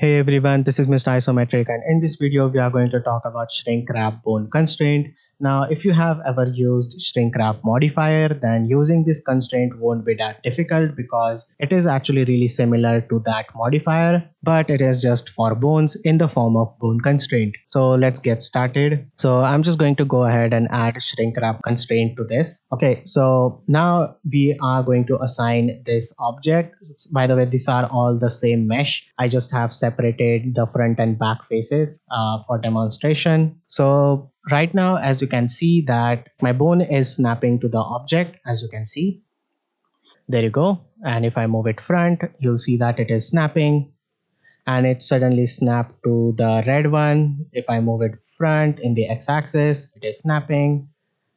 Hey everyone, this is Mr. Isometric, and in this video we are going to talk about Shrinkwrap bone constraint. Now, if you have ever used Shrinkwrap modifier, then using this constraint won't be that difficult because it is actually really similar to that modifier, but it is just for bones in the form of bone constraint. So let's get started. So I'm just going to go ahead and add Shrinkwrap constraint to this. Okay, so now we are going to assign this object. By the way, these are all the same mesh. I just have separated the front and back faces for demonstration. So right now, as you can see that my bone is snapping to the object, as you can see. There you go. And if I move it front, you'll see that it is snapping and it suddenly snapped to the red one. If I move it front in the x-axis, it is snapping,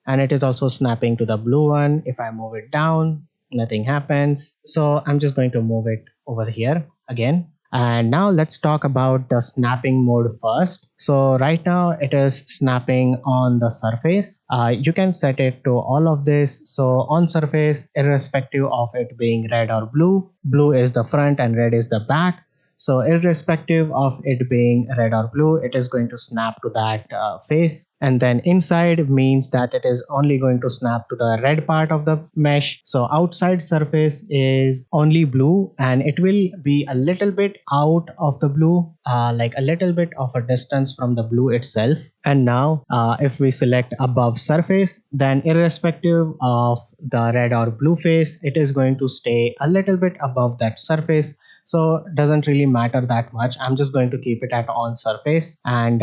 and it is also snapping to the blue one. If I move it down, nothing happens. So I'm just going to move it over here again. And now let's talk about the snapping mode first. So right now it is snapping on the surface. You can set it to all of this. So on surface, irrespective of it being red or blue, blue is the front and red is the back. So irrespective of it being red or blue, it is going to snap to that face. And then inside means that it is only going to snap to the red part of the mesh. So outside surface is only blue, and it will be a little bit out of the blue, like a little bit of a distance from the blue itself. And now if we select above surface, then irrespective of the red or blue face, it is going to stay a little bit above that surface. So doesn't really matter that much. I'm just going to keep it at on surface, and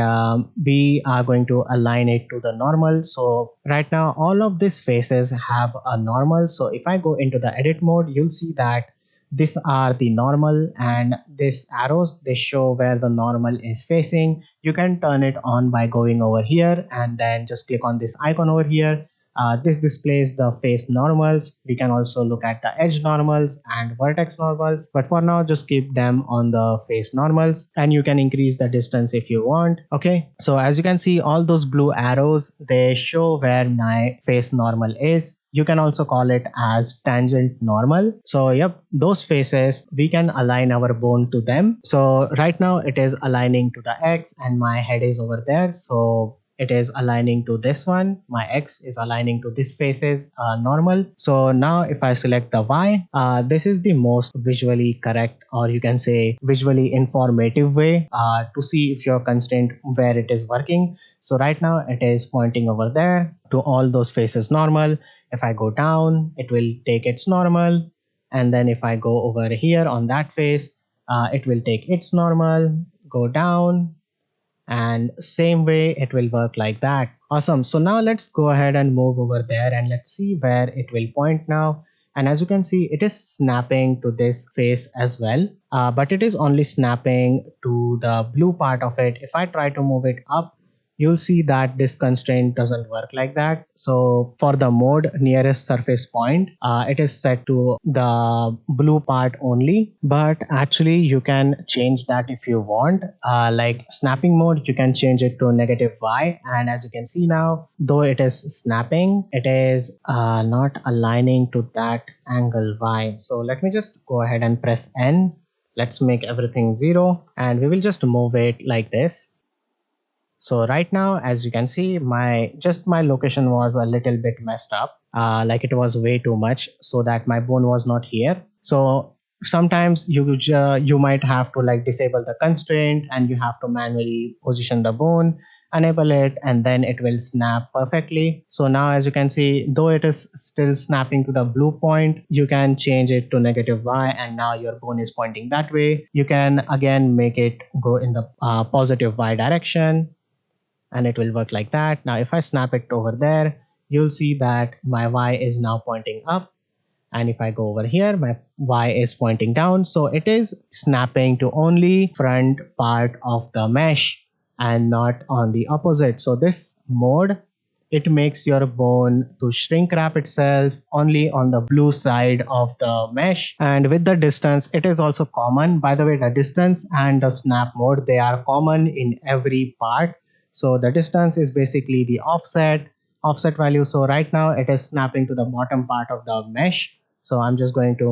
we are going to align it to the normal. So right now all of these faces have a normal. So if I go into the edit mode, you'll see that these are the normal, and these arrows, they show where the normal is facing. You can turn it on by going over here and then just click on this icon over here. This displays the face normals. We can also look at the edge normals and vertex normals, but for now just keep them on the face normals, and you can increase the distance if you want. Okay, so as you can see, all those blue arrows, they show where my face normal is. You can also call it as tangent normal. So yep, those faces, we can align our bone to them. So right now it is aligning to the X and my head is over there. So it is aligning to this one. My X is aligning to this faces normal. So now if I select the Y, this is the most visually correct, or you can say visually informative way to see if your constraint where it is working. So right now it is pointing over there to all those faces normal. If I go down, it will take its normal. And then if I go over here on that face, it will take its normal, go down, and same way it will work like that. Awesome. So now let's go ahead and move over there and let's see where it will point now. And as you can see, it is snapping to this face as well, but it is only snapping to the blue part of it. If I try to move it up, you'll see that this constraint doesn't work like that. So for the mode nearest surface point, it is set to the blue part only, but actually you can change that if you want. Like snapping mode, you can change it to -y, and as you can see now, though it is snapping, it is not aligning to that angle y. So let me just go ahead and press N. Let's make everything 0, and we will just move it like this. So right now, as you can see, my location was a little bit messed up, like it was way too much, so that my bone was not here. So sometimes you might have to like disable the constraint, and you have to manually position the bone, enable it, and then it will snap perfectly. So now as you can see, though it is still snapping to the blue point, you can change it to -y, and now your bone is pointing that way. You can again make it go in the positive y direction, and it will work like that. Now if I snap it over there, you'll see that my y is now pointing up, and if I go over here, my y is pointing down. So it is snapping to only front part of the mesh and not on the opposite. So this mode, it makes your bone to shrink wrap itself only on the blue side of the mesh. And with the distance, it is also common. By the way, the distance and the snap mode, they are common in every part. So the distance is basically the offset value. So right now it is snapping to the bottom part of the mesh. So I'm just going to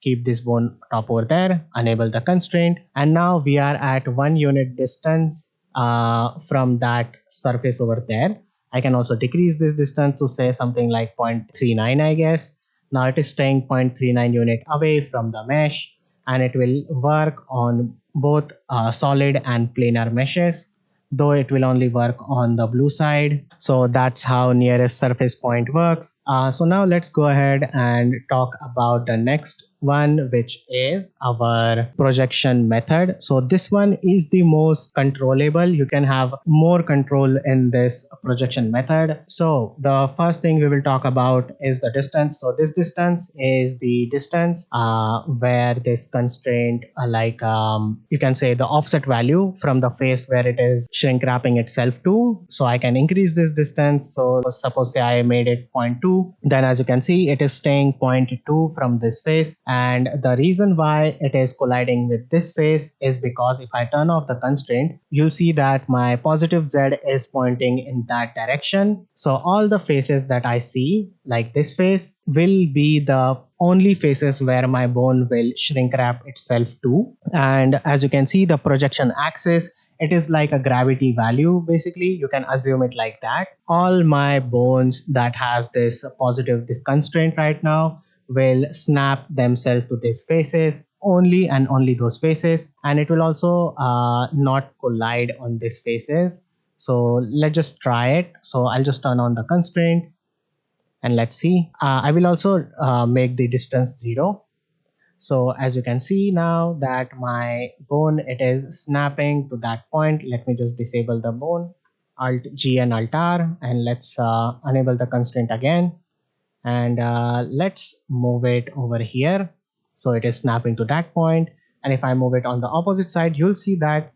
keep this bone top over there, enable the constraint, and now we are at 1 unit distance from that surface over there. I can also decrease this distance to say something like 0.39, I guess. Now it is staying 0.39 unit away from the mesh, and it will work on both solid and planar meshes, though it will only work on the blue side. So that's how nearest surface point works. So now let's go ahead and talk about the next one, which is our projection method. So this one is the most controllable. You can have more control in this projection method. So the first thing we will talk about is the distance. So this distance is the distance where this constraint you can say the offset value from the face where it is shrink wrapping itself to. So I can increase this distance. So suppose say I made it 0.2, then as you can see it is staying 0.2 from this face. And the reason why it is colliding with this face is because if I turn off the constraint, you'll see that my positive Z is pointing in that direction. So all the faces that I see, like this face, will be the only faces where my bone will shrink wrap itself to. And as you can see, the projection axis, it is like a gravity value. Basically, you can assume it like that. All my bones that has this constraint right now will snap themselves to these faces, only and only those faces, and it will also not collide on these faces. So let's just try it. So I'll just turn on the constraint and let's see. I will also make the distance 0. So as you can see now that my bone, it is snapping to that point. Let me just disable the bone, Alt G and Alt R, and let's enable the constraint again. And let's move it over here. So it is snapping to that point. And if I move it on the opposite side, you'll see that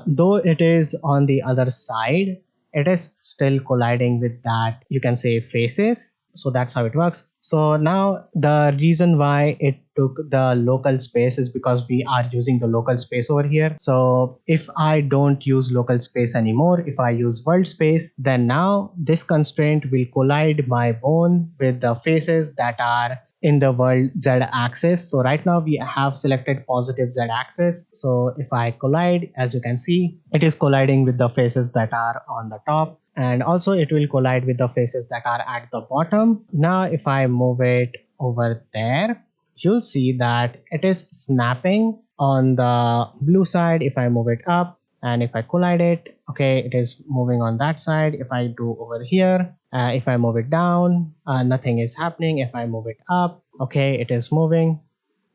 though it is on the other side, it is still colliding with that, you can say, faces. So that's how it works. So now the reason why it took the local space is because we are using the local space over here. So if I don't use local space anymore, if I use world space, then now this constraint will collide my bone with the faces that are in the world Z axis. So right now we have selected positive Z axis. So if I collide, as you can see, it is colliding with the faces that are on the top, and also it will collide with the faces that are at the bottom. Now if I move it over there, you'll see that it is snapping on the blue side. If I move it up and if I collide it, okay, it is moving on that side. If I do over here, if I move it down, nothing is happening. If I move it up, okay, it is moving.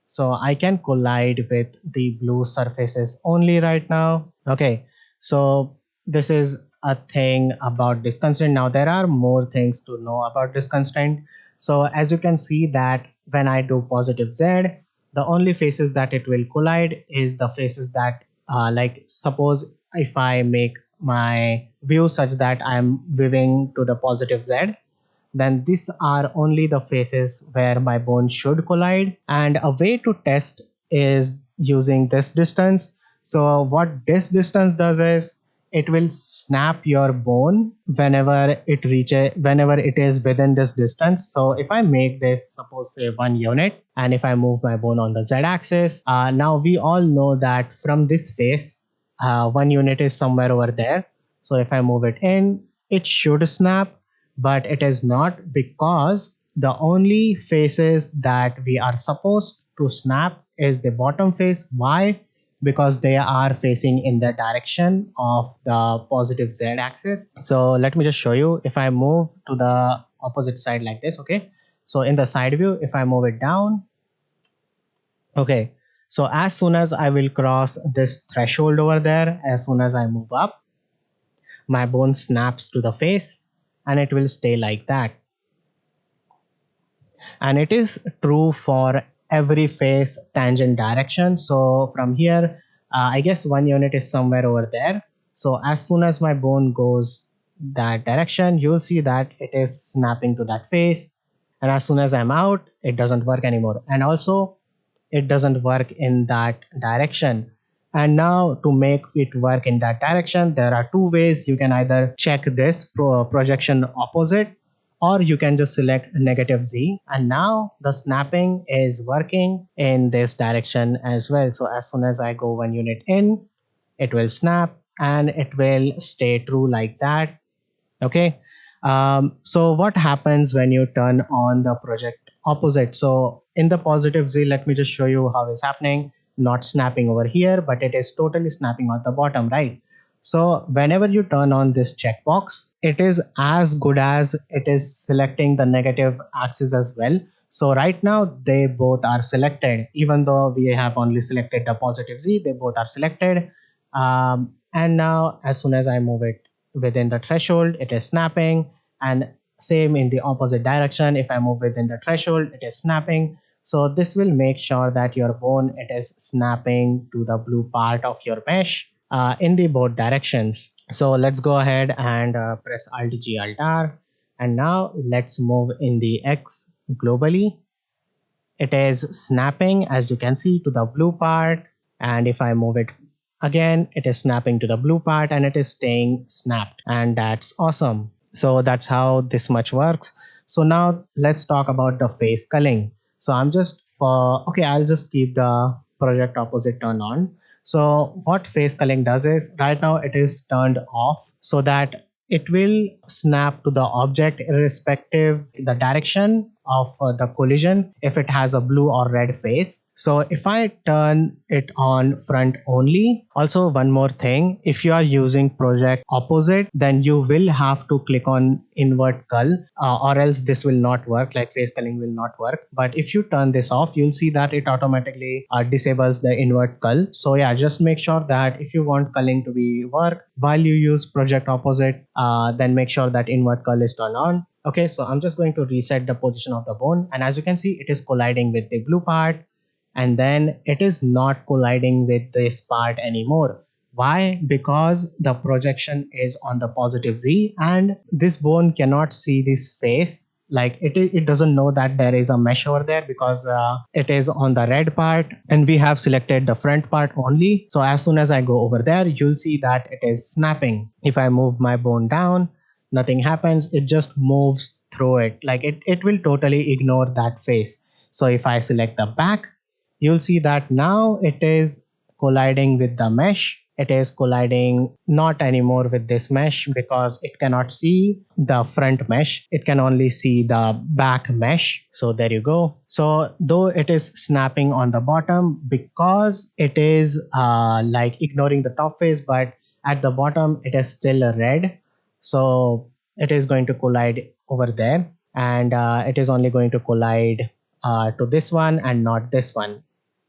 So I can collide with the blue surfaces only right now. Okay, so this is a thing about this constraint. Now there are more things to know about this constraint. So as you can see that when I do positive Z, the only faces that it will collide is the faces that like suppose if I make my view such that I'm viewing to the positive Z, then these are only the faces where my bone should collide. And a way to test is using this distance. So what this distance does is it will snap your bone whenever it is within this distance. So if I make this, suppose say 1 unit, and if I move my bone on the Z axis, now we all know that from this face, 1 unit is somewhere over there. So if I move it in, it should snap, but it is not, because the only faces that we are supposed to snap is the bottom face. Why? Because they are facing in the direction of the positive Z axis. So let me just show you. If I move to the opposite side like this, okay, so in the side view, if I move it down, okay, so as soon as I will cross this threshold over there, as soon as I move up, my bone snaps to the face and it will stay like that. And it is true for every face tangent direction. So from here, I guess 1 unit is somewhere over there. So as soon as my bone goes that direction, you'll see that it is snapping to that face. And as soon as I'm out, it doesn't work anymore. And also it doesn't work in that direction. And now to make it work in that direction, there are two ways. You can either check this projection opposite, or you can just select negative Z, and now the snapping is working in this direction as well. So as soon as I go 1 unit in, it will snap and it will stay true like that. Okay. So what happens when you turn on the project opposite? So in the positive Z, let me just show you how it's happening. Not snapping over here, but it is totally snapping at the bottom, right? So whenever you turn on this checkbox, it is as good as it is selecting the negative axis as well. So right now they both are selected. Even though we have only selected the positive Z, they both are selected. And now as soon as I move it within the threshold, it is snapping, and same in the opposite direction. If I move within the threshold, it is snapping. So this will make sure that your bone, it is snapping to the blue part of your mesh in the both directions. So let's go ahead and press Alt G Alt R, and now let's move in the X globally. It is snapping, as you can see, to the blue part, and if I move it again, it is snapping to the blue part and it is staying snapped, and that's awesome. So that's how this much works. So now let's talk about the face culling. So I'm just okay, I'll just keep the project opposite turned on. So what face culling does is, right now it is turned off so that it will snap to the object irrespective the direction of the collision, if it has a blue or red face. So if I turn it on front only, also one more thing, if you are using project opposite, then you will have to click on invert cull, or else this will not work, like face culling will not work. But if you turn this off, you'll see that it automatically disables the invert cull. So yeah, just make sure that if you want culling to be work while you use project opposite, then make sure that invert cull is turned on. Okay, so I'm just going to reset the position of the bone, and as you can see, it is colliding with the blue part, and then it is not colliding with this part anymore. Why? Because the projection is on the positive Z, and this bone cannot see this face. Like it doesn't know that there is a mesh over there, because it is on the red part and we have selected the front part only. So as soon as I go over there, you'll see that it is snapping. If I move my bone down, nothing happens, it just moves through it. Like it will totally ignore that face. So if I select the back, you'll see that now it is colliding with the mesh. It is colliding not anymore with this mesh, because it cannot see the front mesh, it can only see the back mesh. So there you go. So though it is snapping on the bottom, because it is like ignoring the top face, but at the bottom it is still red, so it is going to collide over there, and it is only going to collide to this one and not this one.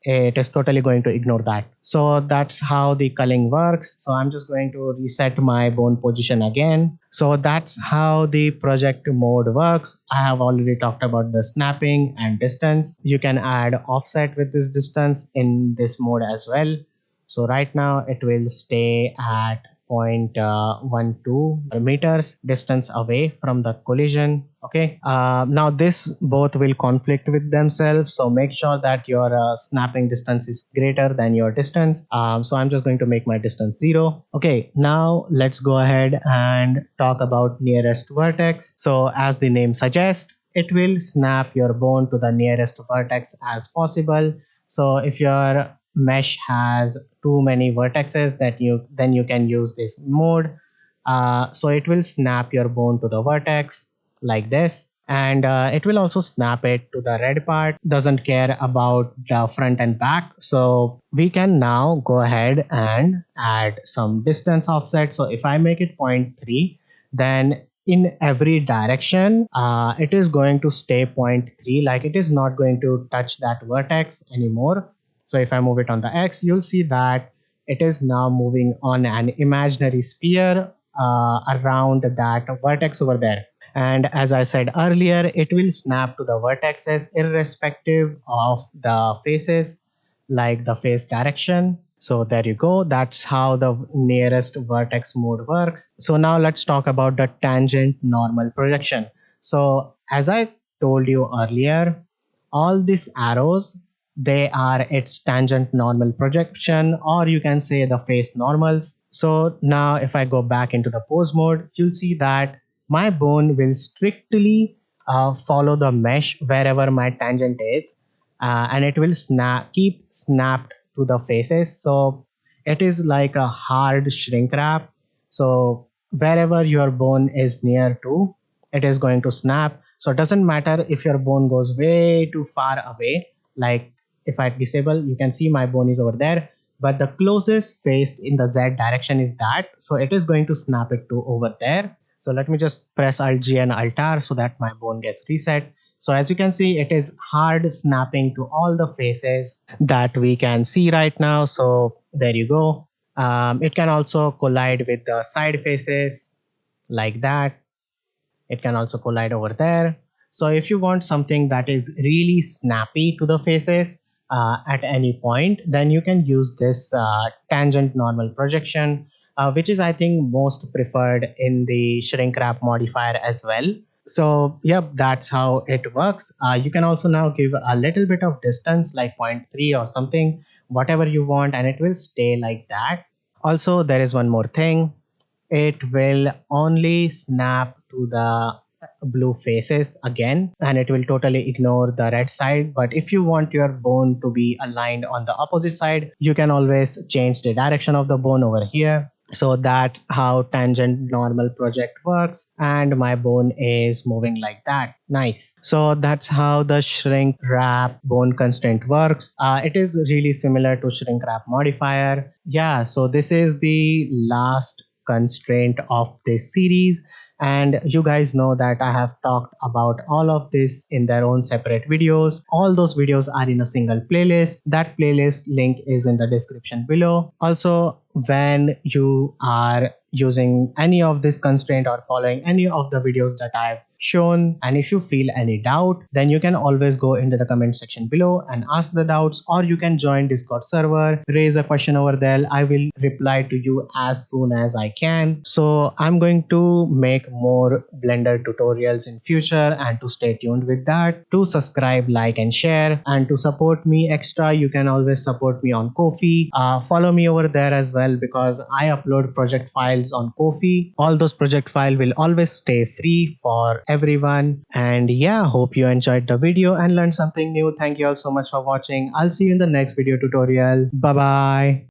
It is totally going to ignore that. So that's how the culling works. So I'm just going to reset my bone position again. So that's how the project mode works. I have already talked about the snapping and distance. You can add offset with this distance in this mode as well. So right now it will stay at 0.12 meters distance away from the collision. Okay, now this both will conflict with themselves, so make sure that your snapping distance is greater than your distance. So I'm just going to make my distance 0. Okay, now let's go ahead and talk about nearest vertex. So as the name suggests, it will snap your bone to the nearest vertex as possible. So if your mesh has too many vertices, that then you can use this mode. So it will snap your bone to the vertex like this, and it will also snap it to the red part. Doesn't care about the front and back. So we can now go ahead and add some distance offset. So if I make it 0.3, then in every direction it is going to stay 0.3, like it is not going to touch that vertex anymore. So if I move it on the X, you'll see that it is now moving on an imaginary sphere around that vertex over there. And as I said earlier, it will snap to the vertexes irrespective of the faces, like the face direction. So there you go. That's how the nearest vertex mode works. So now let's talk about the tangent normal projection. So as I told you earlier, all these arrows, they are its tangent normal projection, or you can say the face normals. So now if I go back into the pose mode, you'll see that my bone will strictly follow the mesh wherever my tangent is, and it will keep snapped to the faces. So it is like a hard shrink wrap. So wherever your bone is near to, it is going to snap. So it doesn't matter if your bone goes way too far away. Like if I disable, you can see my bone is over there, but the closest face in the Z direction is that. So it is going to snap it to over there. So let me just press Alt G and Alt R so that my bone gets reset. So as you can see, it is hard snapping to all the faces that we can see right now. So there you go. It can also collide with the side faces like that. It can also collide over there. So if you want something that is really snappy to the faces at any point, then you can use this tangent normal projection, which is I think most preferred in the shrink wrap modifier as well. So yep, that's how it works. You can also now give a little bit of distance like zero point 0.3 or something, whatever you want, and it will stay like that. Also, there is one more thing. It will only snap to the blue faces again, and it will totally ignore the red side. But if you want your bone to be aligned on the opposite side, you can always change the direction of the bone over here. So that's how tangent normal project works, and my bone is moving like that. Nice. So that's how the shrink wrap bone constraint works. It is really similar to shrink wrap modifier. Yeah, so this is the last constraint of this series, and you guys know that I have talked about all of this in their own separate videos. All those videos are in a single playlist. That playlist link is in the description below. Also, when you are using any of this constraint or following any of the videos that I've shown, and if you feel any doubt, then you can always go into the comment section below and ask the doubts, or you can join Discord server, raise a question over there. I will reply to you as soon as I can. So I'm going to make more Blender tutorials in future, and to stay tuned with that, to subscribe, like and share, and to support me extra, you can always support me on Ko-fi. Follow me over there as well, because I upload project files on Ko-fi. All those project files will always stay free for everyone. And yeah, hope you enjoyed the video and learned something new. Thank you all so much for watching. I'll see you in the next video tutorial. Bye bye.